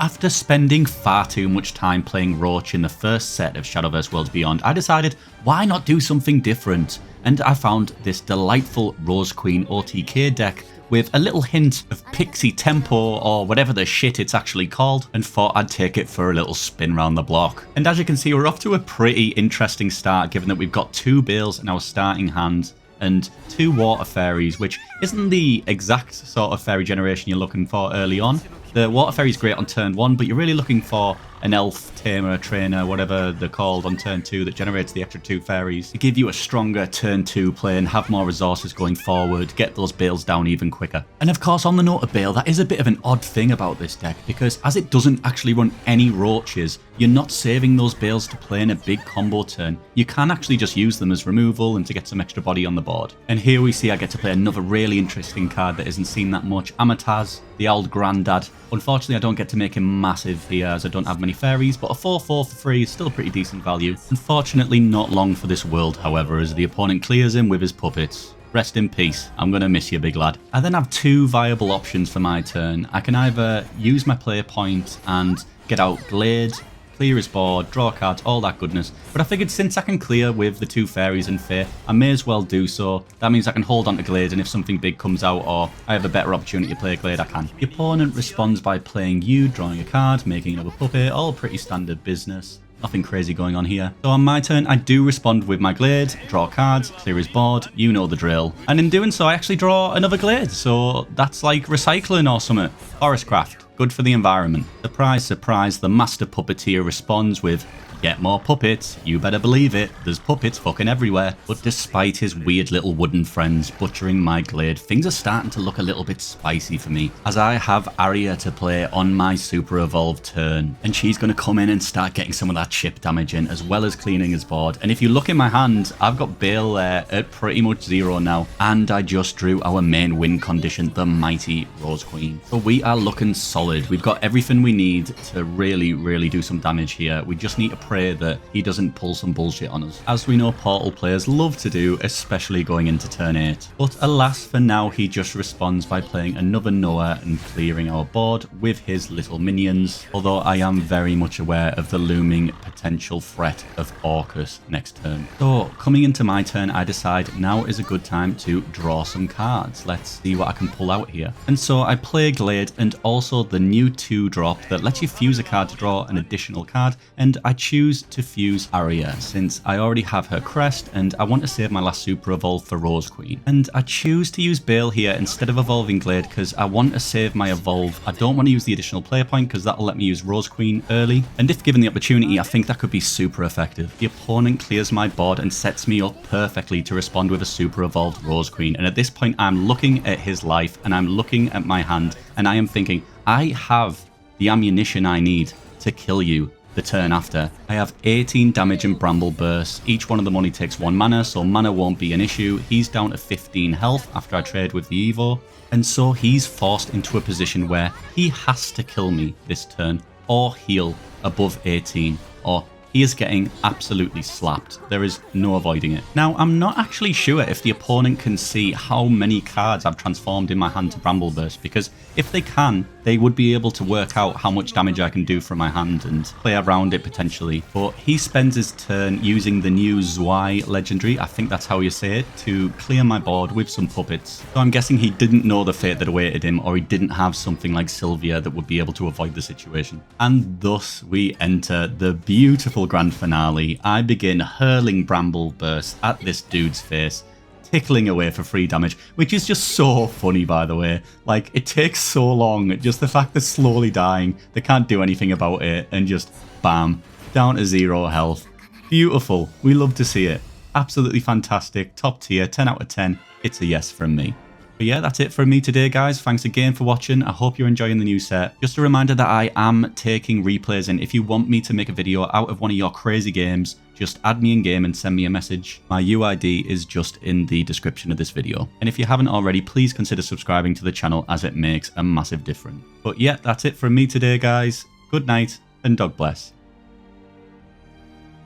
after spending far too much time playing Roach in the first set of Shadowverse Worlds Beyond, I decided, why not do something different? And I found this delightful Rose Queen OTK deck with a little hint of Pixie Tempo or whatever the shit it's actually called, and thought I'd take it for a little spin round the block. And as you can see, we're off to a pretty interesting start, given that we've got 2 Bales in our starting hand and 2 Water Fairies, which isn't the exact sort of fairy generation you're looking for early on. The Water Fairy's great on turn 1, but you're really looking for an elf, tamer, trainer, whatever they're called on turn 2 that generates the extra 2 fairies to give you a stronger turn 2 play and have more resources going forward, get those Bales down even quicker. And of course, on the note of Bale, that is a bit of an odd thing about this deck, because as it doesn't actually run any Roaches, you're not saving those Bales to play in a big combo turn. You can actually just use them as removal and to get some extra body on the board. And here we see I get to play another really interesting card that isn't seen that much, Amataz, the old granddad. Unfortunately, I don't get to make him massive here as I don't have many fairies, but a 4/4 for free is still a pretty decent value. Unfortunately, not long for this world, however, as the opponent clears him with his puppets. Rest in peace. I'm going to miss you, big lad. I then have 2 viable options for my turn. I can either use my player point and get out Glade, clear his board, draw cards, all that goodness. But I figured since I can clear with the 2 fairies and Fae, I may as well do so. That means I can hold on to Glade, and if something big comes out or I have a better opportunity to play Glade, I can. The opponent responds by playing you, drawing a card, making another puppet, all pretty standard business. Nothing crazy going on here. So on my turn, I do respond with my Glade, draw cards, clear his board, you know the drill. And in doing so, I actually draw another Glade, so that's like recycling or something. Forestcraft. Good for the environment. Surprise, surprise, the master puppeteer responds with, get more puppets, you better believe it, there's puppets fucking everywhere. But despite his weird little wooden friends butchering my Glade, things are starting to look a little bit spicy for me, as I have Arya to play on my super evolved turn, and she's going to come in and start getting some of that chip damage in, as well as cleaning his board. And if you look in my hand, I've got Bale there at pretty much 0 now, and I just drew our main win condition, the mighty Rose Queen. So we are looking solid. We've got everything we need to really do some damage here. We just need to pray that he doesn't pull some bullshit on us, as we know Portal players love to do, especially going into turn 8. But alas, for now, he just responds by playing another Noah and clearing our board with his little minions, although I am very much aware of the looming potential threat of Orcus next turn. So coming into my turn, I decide now is a good time to draw some cards. Let's see what I can pull out here. And so I play Glade and also the new 2-drop that lets you fuse a card to draw an additional card, and I choose to fuse Arya since I already have her crest and I want to save my last super evolve for Rose Queen. And I choose to use Bale here instead of evolving Glade because I want to save my evolve. I don't want to use the additional player point because that'll let me use Rose Queen early, and if given the opportunity, I think that could be super effective. The opponent clears my board and sets me up perfectly to respond with a super evolved Rose Queen, and at this point I'm looking at his life and I'm looking at my hand and I am thinking, I have the ammunition I need to kill you the turn after. I have 18 damage and Bramble Burst. Each one of them only takes 1 mana, so mana won't be an issue. He's down to 15 health after I trade with the Evo, and so he's forced into a position where he has to kill me this turn or heal above 18, or he is getting absolutely slapped. There is no avoiding it. Now, I'm not actually sure if the opponent can see how many cards I've transformed in my hand to Bramble Burst, because if they can, they would be able to work out how much damage I can do from my hand and play around it potentially. But he spends his turn using the new Zwei legendary, I think that's how you say it, to clear my board with some puppets. So I'm guessing he didn't know the fate that awaited him, or he didn't have something like Sylvia that would be able to avoid the situation. And thus we enter the beautiful grand finale. I begin hurling Bramble Burst at this dude's face, tickling away for free damage, which is just so funny, by the way. Like, it takes so long, just the fact they're slowly dying, they can't do anything about it, and just bam, down to 0 health. Beautiful. We love to see it. Absolutely fantastic. Top tier, 10 out of 10. It's a yes from me. But yeah, that's it from me today, guys. Thanks again for watching. I hope you're enjoying the new set. Just a reminder that I am taking replays, and if you want me to make a video out of one of your crazy games, just add me in game and send me a message. My UID is just in the description of this video. And if you haven't already, please consider subscribing to the channel, as it makes a massive difference. But yeah, that's it from me today, guys. Good night and God bless.